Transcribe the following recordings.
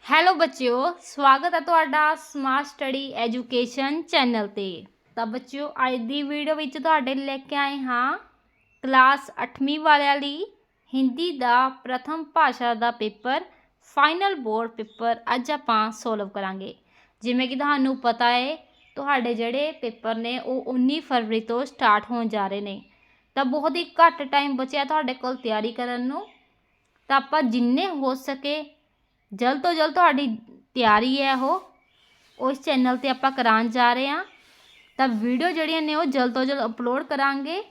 Hello ਬੱਚਿਓ, ਸਵਾਗਤ ਹੈ ਤੁਹਾਡਾ ਸਮਾਰਟ ਸਟੱਡੀ ਐਜੂਕੇਸ਼ਨ ਚੈਨਲ ਤੇ। ਤਾਂ ਬੱਚਿਓ, ਅੱਜ ਦੀ ਵੀਡੀਓ ਵਿੱਚ ਤੁਹਾਡੇ ਲੈ ਕੇ ਆਏ ਹਾਂ ਕਲਾਸ 8ਵੀਂ ਵਾਲਿਆਂ ਲਈ ਹਿੰਦੀ ਦਾ ਪ੍ਰਥਮ ਭਾਸ਼ਾ ਦਾ ਪੇਪਰ ਫਾਈਨਲ ਬੋਰਡ ਪੇਪਰ ਅੱਜ ਆਪਾਂ ਸੋਲਵ ਕਰਾਂਗੇ। ਜਿਵੇਂ ਕਿ ਤੁਹਾਨੂੰ ਪਤਾ ਹੈ, ਤੁਹਾਡੇ ਜਿਹੜੇ ਪੇਪਰ ਨੇ ਉਹ 19 ਫਰਵਰੀ ਤੋਂ ਸਟਾਰਟ ਹੋਣ ਜਾ ਰਹੇ ਨੇ। ਤਾਂ ਬਹੁਤ ਹੀ ਘੱਟ ਟਾਈਮ ਬਚਿਆ ਤੁਹਾਡੇ ਕੋਲ ਤਿਆਰੀ ਕਰਨ ਨੂੰ। ਤਾਂ ਆਪਾਂ ਜਿੰਨੇ ਹੋ ਸਕੇ जल्द तो जल्द ਤੁਹਾਡੀ ਤਿਆਰੀ ਹੈ ਉਹ ਇਸ ਚੈਨਲ ਤੇ ਆਪਾਂ ਕਰਾਉਣ ਜਾ ਰਹੇ ਹਾਂ। ਤਾਂ ਵੀਡੀਓ ਜਿਹੜੀਆਂ ਨੇ ਉਹ ਜਲਦ ਤੋਂ ਜਲਦ ਅਪਲੋਡ ਕਰਾਂਗੇ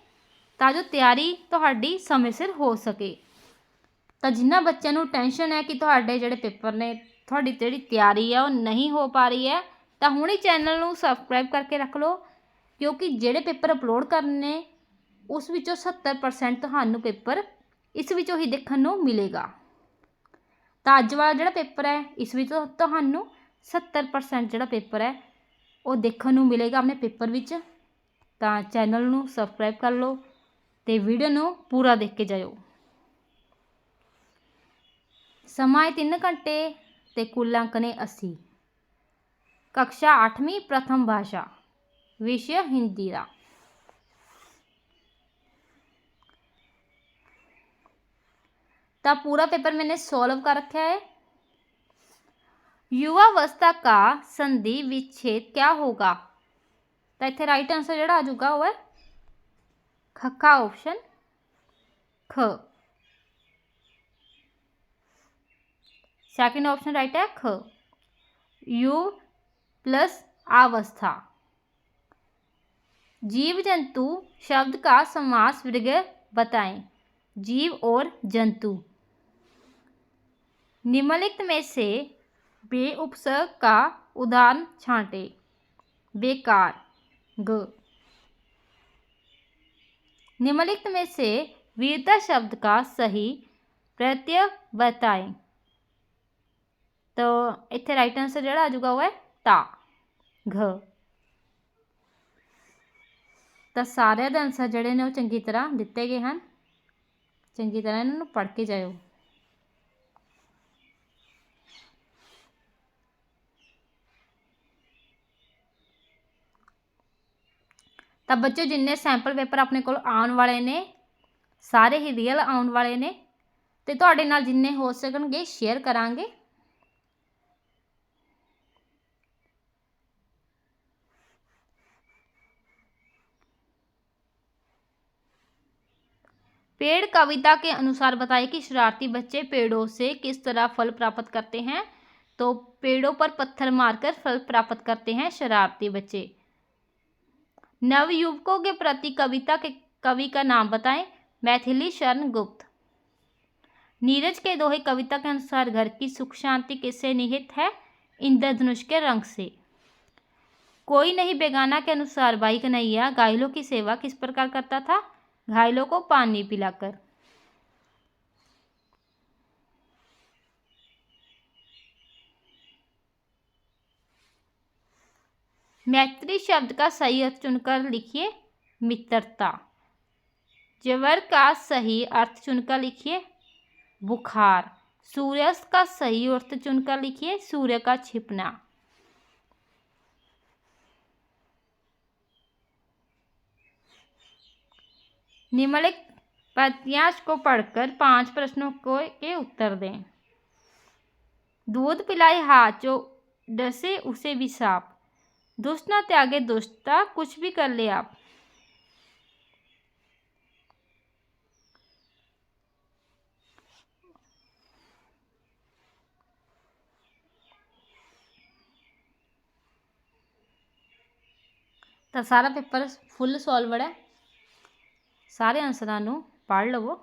ਤਾਂ ਜੋ ਤਿਆਰੀ ਤੁਹਾਡੀ ਸਮੇਂ ਸਿਰ ਹੋ ਸਕੇ। ਤਾਂ ਜਿਨ੍ਹਾਂ ਬੱਚਿਆਂ ਨੂੰ ਟੈਨਸ਼ਨ ਹੈ ਕਿ ਤੁਹਾਡੇ ਜਿਹੜੇ ਪੇਪਰ ਨੇ, ਤੁਹਾਡੀ ਜਿਹੜੀ ਤਿਆਰੀ ਹੈ ਉਹ ਨਹੀਂ ਹੋ ਪਾ ਰਹੀ ਹੈ, ਤਾਂ ਹੁਣੇ ਚੈਨਲ ਨੂੰ ਸਬਸਕ੍ਰਾਈਬ ਕਰਕੇ ਰੱਖ ਲਓ, ਕਿਉਂਕਿ ਜਿਹੜੇ ਪੇਪਰ ਅਪਲੋਡ ਕਰਨੇ ਨੇ ਉਸ ਵਿੱਚੋਂ 70% ਤੁਹਾਨੂੰ ਪੇਪਰ ਇਸ ਵਿੱਚੋਂ ਹੀ ਦੇਖਣ ਨੂੰ ਮਿਲੇਗਾ। ਤਾਂ ਅੱਜ ਵਾਲਾ ਜਿਹੜਾ ਪੇਪਰ ਹੈ ਇਸ ਵਿੱਚ ਤੁਹਾਨੂੰ 70% ਜਿਹੜਾ ਪੇਪਰ ਹੈ ਉਹ ਦੇਖਣ ਨੂੰ ਮਿਲੇਗਾ ਆਪਣੇ ਪੇਪਰ ਵਿੱਚ। ਤਾਂ ਚੈਨਲ ਨੂੰ ਸਬਸਕ੍ਰਾਈਬ ਕਰ ਲਓ ਅਤੇ ਵੀਡੀਓ ਨੂੰ ਪੂਰਾ ਦੇਖ ਕੇ ਜਾਇਓ। ਸਮਾਂ ਹੈ 3 ਘੰਟੇ ਅਤੇ ਕੁੱਲ ਅੰਕ ਨੇ 80। ਕਕਸ਼ਾ 8ਵੀਂ ਪ੍ਰਥਮ ਭਾਸ਼ਾ, ਵਿਸ਼ੇ ਹਿੰਦੀ ਦਾ। तो पूरा पेपर मैंने सॉल्व कर रखा है। युवावस्था का संधि विच्छेद क्या होगा? तो इत्थे राइट आंसर जोड़ा आ जाऊगा वो है खा ऑप्शन ख। सेकंड ऑप्शन राइट है ख। यु प्लस अवस्था। जीव जंतु शब्द का समास वर्ग बताएं। जीव और जंतु। निम्नलिखित में से बे उपसर्ग का उदाहरण छांटे। बेकार ग। निम्नलिखित में से वीरता शब्द का सही प्रत्यय बताएं। तो इत्थे राइट आंसर जोड़ा आ जाऊगा वो है ता घ। तो सारे दे आंसर जोड़े ने चंगी तरह दिते गए हैं, चंगी तरह इन्हों पढ़ के जाओ। तो बच्चों, जिन्ने सैंपल पेपर अपने को आने वाले ने सारे ही रियल आने वाले ने, तो तुहाडे नाल जिन्ने हो सकणगे शेयर करांगे। पेड़ कविता के अनुसार बताइए कि शरारती बच्चे पेड़ों से किस तरह फल प्राप्त करते हैं। तो पेड़ों पर पत्थर मारकर फल प्राप्त करते हैं शरारती बच्चे। नवयुवकों के प्रति कविता के कवि का नाम बताएं। मैथिली शरण गुप्त। नीरज के दोहे कविता के अनुसार घर की सुख शांति किससे निहित है। इंद्रधनुष के रंग से। कोई नहीं बेगाना के अनुसार भाई कन्हैया घायलों की सेवा किस प्रकार करता था। घायलों को पानी पिलाकर। मैत्री शब्द का सही अर्थ चुनकर लिखिए मित्रता। जवर का सही अर्थ चुनकर लिखिए बुखार। सूर्यास्त का सही अर्थ चुनकर लिखिए सूर्य का छिपना। निम्नलिखित पद्यांश को पढ़कर 5 प्रश्नों के उत्तर दें। दूध पिलाए हाथ जो डसे उसे भी साफ। दुष्ट ना त्यागे दुष्टता कुछ भी कर ले आप। तो सारा पेपर फुल सॉल्वड है, सारे आंसर नूं पढ़ लवो।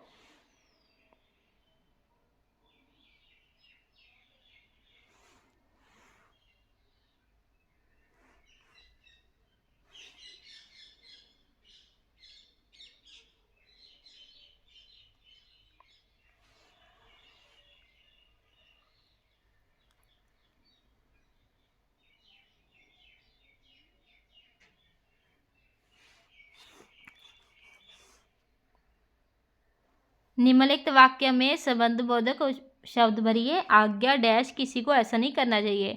निम्नलिखित वाक्य में संबंध बोधक शब्द भरिए। आज्ञा डैश किसी को ऐसा नहीं करना चाहिए।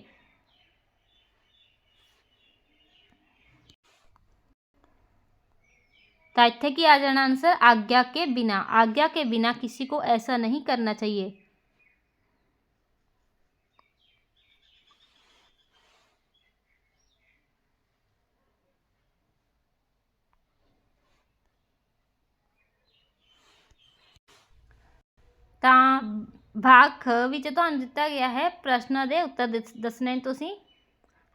तो इत्थे की आ जाना आंसर आज्ञा के बिना। आज्ञा के बिना किसी को ऐसा नहीं करना चाहिए। ਤਾਂ भाग ख ਵਿੱਚ ਤੁਹਾਨੂੰ ਦਿੱਤਾ ਗਿਆ है प्रश्नों के उत्तर दसने तुसीं।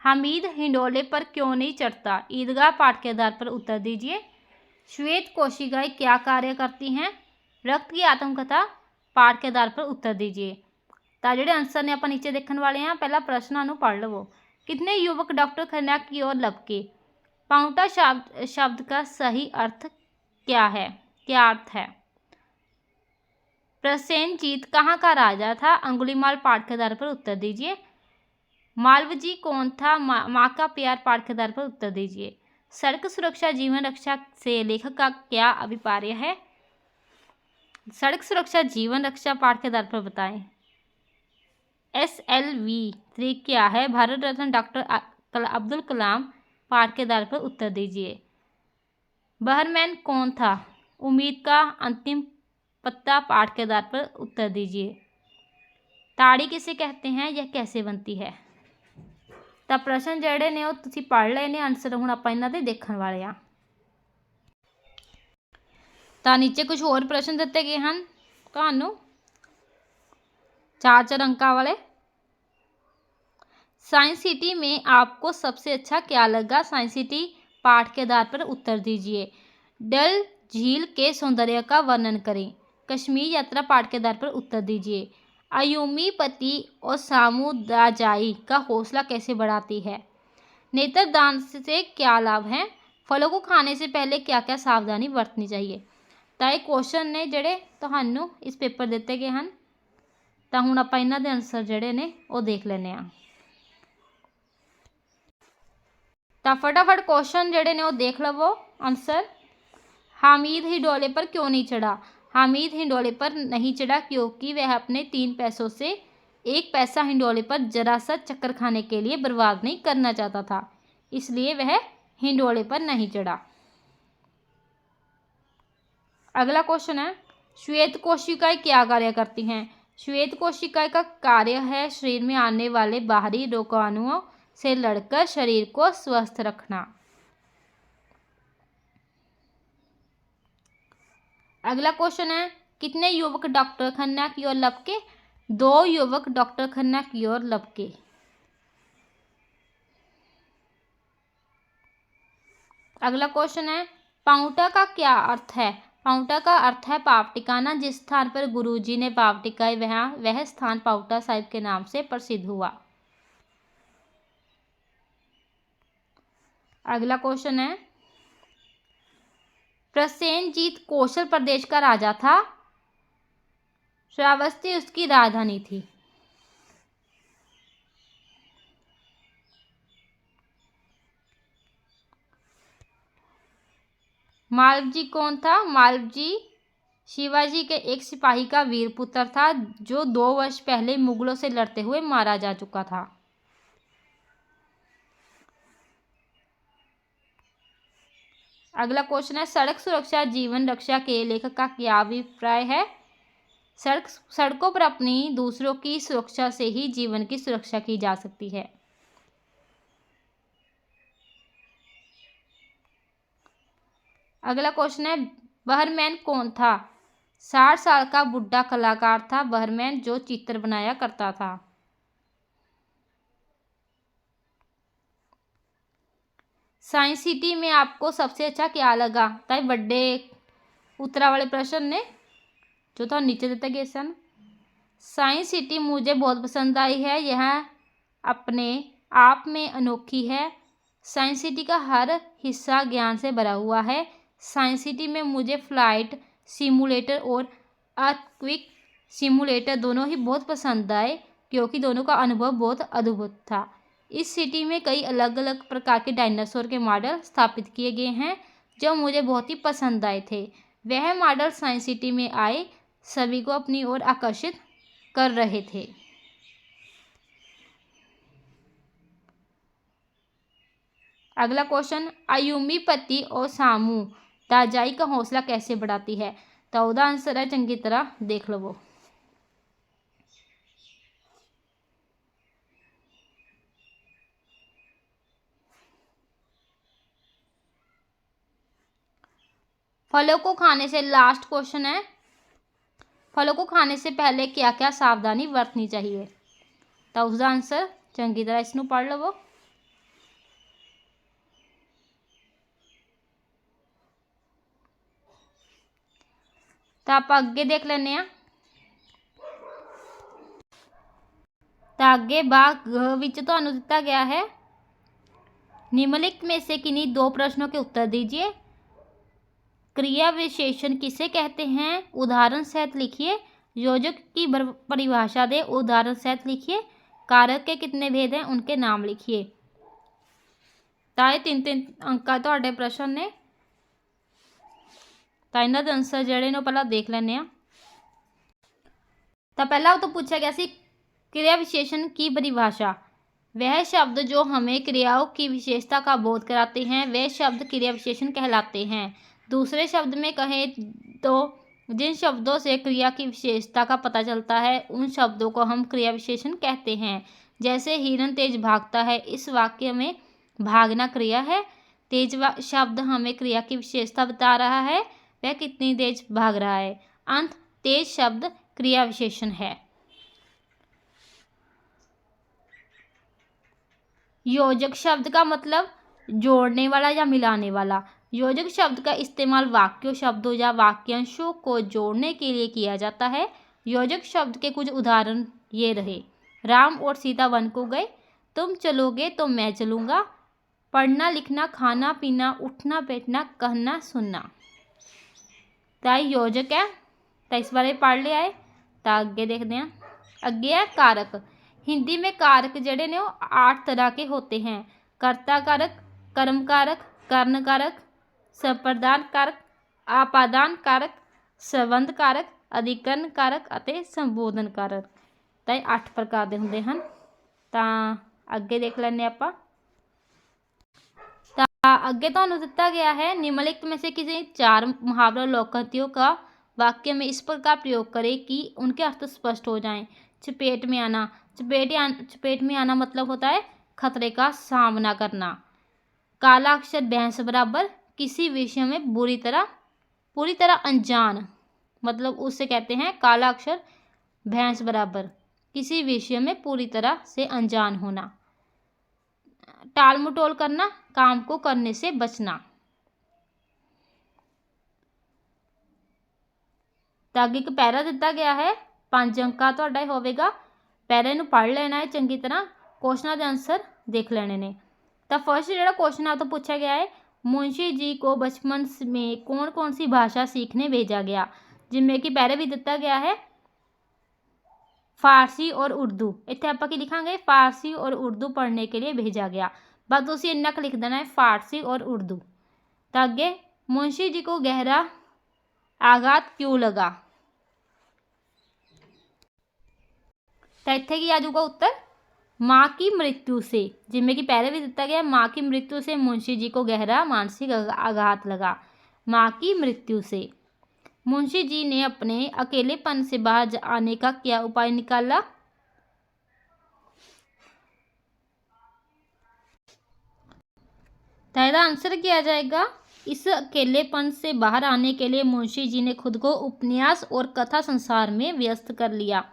हामिद हिंडोले पर क्यों नहीं चढ़ता? ईदगाह पाठ के आधार पर उत्तर दीजिए। श्वेत कोशिकाएं क्या कार्य करती हैं? रक्त की आत्मकथा पाठ के आधार पर उत्तर दीजिए। तो ਜਿਹੜੇ आंसर ने ਆਪਾਂ नीचे देखने वाले हैं, पहला प्रश्नों ਨੂੰ पढ़ लवो। कितने युवक डॉक्टर खन्ना की ओर लपके? पाउंटा शब्द का सही अर्थ क्या है? क्या अर्थ है? प्रसेनजीत कहाँ का राजा था? अंगुलीमाल पाठ के आधार पर उत्तर दीजिए। मालवजी कौन था? माँ का प्यार पाठ के आधार पर उत्तर दीजिए। सड़क सुरक्षा जीवन रक्षा से लेखक का क्या अभिप्राय है? सड़क सुरक्षा जीवन रक्षा पाठ के आधार पर बताएं। SLV 3 क्या है? भारत रत्न डॉक्टर अब्दुल कलाम पाठ के आधार पर उत्तर दीजिए। बहरमैन कौन था? उम्मीद का अंतिम पत्ता पाठ के आधार पर उत्तर दीजिए। ताड़ी किसे कहते हैं? यह कैसे बनती है? तो प्रश्न ਜਿਹੜੇ ਨੇ ਉਹ ਤੁਸੀਂ पढ़ ਲਏ ਨੇ। आंसर ਹੁਣ ਆਪਾਂ ਇਹਨਾਂ ਦੇ ਦੇਖਣ ਵਾਲੇ ਆ। ਤਾਂ नीचे कुछ और प्रश्न ਦਿੱਤੇ ਗਏ ਹਨ ਤੁਹਾਨੂੰ 4 अंकों वाले। साइंस सिटी में आपको सबसे अच्छा क्या लगा? साइंस सिटी पाठ के आधार पर उत्तर दीजिए। डल झील के सौंदर्य का वर्णन करें। कश्मीर यात्रा पाठ के आधार पर उत्तर दीजिए। अयूमी पति और सामुदाजाई का हौसला कैसे बढ़ाती है? नेत्रदान से क्या लाभ है? फलों को खाने से पहले क्या क्या सावधानी बरतनी चाहिए? तो ये क्वेश्चन ने ਜਿਹੜੇ ਤੁਹਾਨੂੰ इस पेपर ਦਿੱਤੇ गए हैं। तो ਹੁਣ ਆਪਾਂ ਇਹਨਾਂ ਦੇ आंसर ਜਿਹੜੇ ਨੇ ਉਹ देख ਲੈਂਦੇ ਹਾਂ। तो फटाफट क्वेश्चन ਜਿਹੜੇ ਨੇ ਉਹ देख लवो आंसर। हामिद हिंडोले पर क्यों नहीं चढ़ा? हामिद हिंडोले पर नहीं चढ़ा क्योंकि वह अपने 3 पैसों से 1 पैसा हिंडोले पर जरा सा चक्कर खाने के लिए बर्बाद नहीं करना चाहता था, इसलिए वह हिंडोले पर नहीं चढ़ा। अगला क्वेश्चन है श्वेत कोशिकाएं क्या कार्य करती हैं? श्वेत कोशिकाएं का कार्य है शरीर में आने वाले बाहरी रोगाणुओं से लड़कर शरीर को स्वस्थ रखना। अगला क्वेश्चन है कितने युवक डॉक्टर खन्ना की ओर लपके? 2 युवक डॉक्टर खन्ना की ओर लपके। अगला क्वेश्चन है पाउंटा का क्या अर्थ है? पाउंटा का अर्थ है पाप टिकाना। जिस स्थान पर गुरुजी ने पाप टिकाए वह स्थान पाउंटा साहिब के नाम से प्रसिद्ध हुआ। अगला क्वेश्चन है प्रसेनजीत कौशल प्रदेश का राजा था। श्रावस्ती उसकी राजधानी थी। मालवजी कौन था? मालवजी शिवाजी के एक सिपाही का वीर पुत्र था जो 2 वर्ष पहले मुगलों से लड़ते हुए मारा जा चुका था। अगला क्वेश्चन है सड़क सुरक्षा जीवन रक्षा के लेखक का क्या अभिप्राय है? सड़कों पर अपनी दूसरों की सुरक्षा से ही जीवन की सुरक्षा की जा सकती है। अगला क्वेश्चन है बहरमैन कौन था? 60 साल का बुढ़ा कलाकार था बहरमैन जो चित्र बनाया करता था। साइंस सिटी में आपको सबसे अच्छा क्या लगा? ताई बड़े उत्तरा वाले प्रश्न ने जो तो नीचे देते गए सन। साइंस सिटी मुझे बहुत पसंद आई है, यह अपने आप में अनोखी है। साइंस सिटी का हर हिस्सा ज्ञान से भरा हुआ है। साइंस सिटी में मुझे फ्लाइट सिमुलेटर और अर्थक्वेक सिमुलेटर दोनों ही बहुत पसंद आए क्योंकि दोनों का अनुभव बहुत अद्भुत था। इस सिटी में कई अलग अलग प्रकार के डायनासोर के मॉडल स्थापित किए गए हैं जो मुझे बहुत ही पसंद आए थे। वह मॉडल साइंस सिटी में आए सभी को अपनी ओर आकर्षित कर रहे थे। अगला क्वेश्चन, अयुमी पति और सामू दाजाई का हौसला कैसे बढ़ाती है? तो ਉਹਦਾ आंसर है, चंगी तरह देख लवो। फलों को खाने से, लास्ट क्वेश्चन है, फलों को खाने से पहले क्या क्या सावधानी बरतनी चाहिए? तो उसका आंसर चंगी तरह इसनू पढ़ लवो। तो आप अगे देख लेने हैं। तो आगे भाग विच तुहानू दिता गया है, निम्नलिखित में से किन्हीं दो प्रश्नों के उत्तर दीजिए। क्रिया विशेषण किसे कहते हैं? उदाहरण सहित लिखिए। योजक की परिभाषा दे, उदाहरण सहित लिखिए। कारक के कितने भेद हैं, उनके नाम लिखिए। तो ये 3-3 अंक का तुहाडे प्रश्न ने। तो इन्हां दे आंसर जिहड़े ने पहला देख लैने आ। तो पहला तो पूछा गया सी, क्रिया विशेषण की परिभाषा। वह शब्द जो हमें क्रियाओं की विशेषता का बोध कराते हैं वे शब्द क्रिया विशेषण कहलाते हैं। दूसरे शब्द में कहें तो जिन शब्दों से क्रिया की विशेषता का पता चलता है उन शब्दों को हम क्रिया विशेषण कहते हैं। जैसे हिरन तेज भागता है, इस वाक्य में भागना क्रिया है। तेज शब्द हमें क्रिया की विशेषता बता रहा है, वह कितनी तेज भाग रहा है। अंत तेज शब्द क्रिया विशेषण है। योजक शब्द का मतलब जोड़ने वाला या मिलाने वाला। योजक शब्द का इस्तेमाल वाक्यों, शब्दों या वाक्यांशों को जोड़ने के लिए किया जाता है। योजक शब्द के कुछ उदाहरण ये रहे, राम और सीता वन को गए, तुम चलोगे तो मैं चलूँगा, पढ़ना लिखना, खाना पीना, उठना बैठना, कहना सुनना। तो योजक है, तो इस बारे पढ़ लिया है। तो अगे देखते हैं। अगे है कारक। हिंदी में कारक जड़े ने 8 तरह के होते हैं। कर्ता कारक, कर्म कारक, कर्ण कारक, संप्रदान कारक, आपादान कारक, संबंध कारक, अधिकरण कारक अते संबोधन कारक। तो 8 प्रकार के होंगे हैं। तो अगे देख लें आपां। तो अगे तुहानू दिता गया है, निम्नलिखित में से किसी 4 मुहावरा लोककथियों का वाक्य में इस प्रकार प्रयोग करें कि उनके अर्थ स्पष्ट हो जाएं। चपेट में आना, चपेट में आना मतलब होता है खतरे का सामना करना। काला अक्षर भैंस बराबर, किसी विषय में पूरी तरह अनजान, मतलब उससे कहते हैं काला अक्षर भैंस बराबर, किसी विषय में पूरी तरह से अनजान होना। टाल मटोल करना, काम को करने से बचना। तो अगे एक पैरा दिता गया है, 5 अंक का तुहाडा होवेगा। पैरे नूं पढ़ लेना है चंगी तरह, क्वेश्चन के आंसर देख लेने ने। तो फर्स्ट जो क्वेश्चन है तो पूछा गया है, मुंशी जी को बचपन में कौन कौन सी भाषा सीखने भेजा गया? जिनमें कि पहले भी दिता गया है फारसी और उर्दू। इतने आप लिखांगे फारसी और उर्दू पढ़ने के लिए भेजा गया। बस उसी इन्ना लिख देना है फारसी और उर्दू। तो अगे मुंशी जी को गहरा आघात क्यों लगा? तो इत्थे की आ जाऊगा उत्तर, माँ की मृत्यु से। जिनमें कि पहले भी दिता गया माँ की मृत्यु से मुंशी जी को गहरा मानसिक आघात लगा। माँ की मृत्यु से। मुंशी जी ने अपने अकेलेपन से बाहर आने का क्या उपाय निकाला? तो इसका आंसर किया जाएगा, इस अकेलेपन से बाहर आने के लिए मुंशी जी ने खुद को उपन्यास और कथा संसार में व्यस्त कर लिया।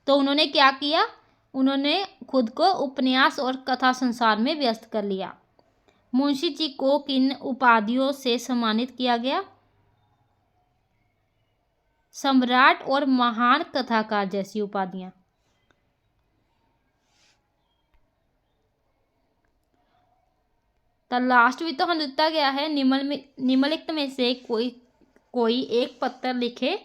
तो उन्होंने क्या किया? उन्होंने खुद को उपन्यास और कथा संसार में व्यस्त कर लिया। मुंशी जी को किन उपाधियों से सम्मानित किया गया? सम्राट और महान कथाकार जैसी उपाधियां। तो लास्ट भी तो हम दिता गया है, निम्नलिखित में से कोई एक पत्र लिखे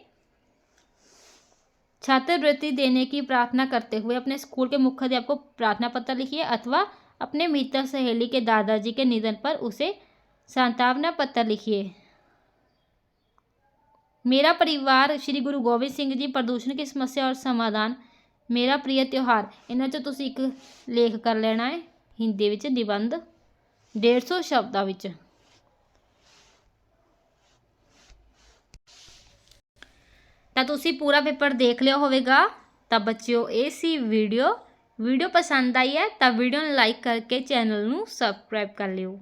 छात्रवृत्ति देने की प्रार्थना करते हुए अपने स्कूल के मुख्याध्यापक को प्रार्थना पत्र लिखिए, अथवा अपने मित्र सहेली के दादाजी के निधन पर उसे सांत्वना पत्र लिखिए। मेरा परिवार श्री गुरु गोविंद सिंह जी प्रदूषण की समस्या और समाधान ਮੇਰਾ ਪ੍ਰਿय ਤਿਉਹਾਰ। ਇਹਨਾਂ 'ਚੋਂ ਤੁਸੀਂ ਇੱਕ ਲੇਖ ਕਰ ਲੈਣਾ ਹੈ ਹਿੰਦੀ ਵਿੱਚ ਨਿਬੰਧ 150 ਸ਼ਬਦਾਂ ਵਿੱਚ। ਤਾਂ ਤੁਸੀਂ ਪੂਰਾ ਪੇਪਰ ਦੇਖ ਲਿਆ ਹੋਵੇਗਾ। ਤਾਂ ਬੱਚਿਓ ਇਹ ਸੀ ਵੀਡੀਓ ਪਸੰਦ ਆਈ ਹੈ ਤਾਂ ਵੀਡੀਓ ਨੂੰ ਲਾਈਕ ਕਰਕੇ ਚੈਨਲ ਨੂੰ ਸਬਸਕ੍ਰਾਈਬ ਕਰ ਲਿਓ।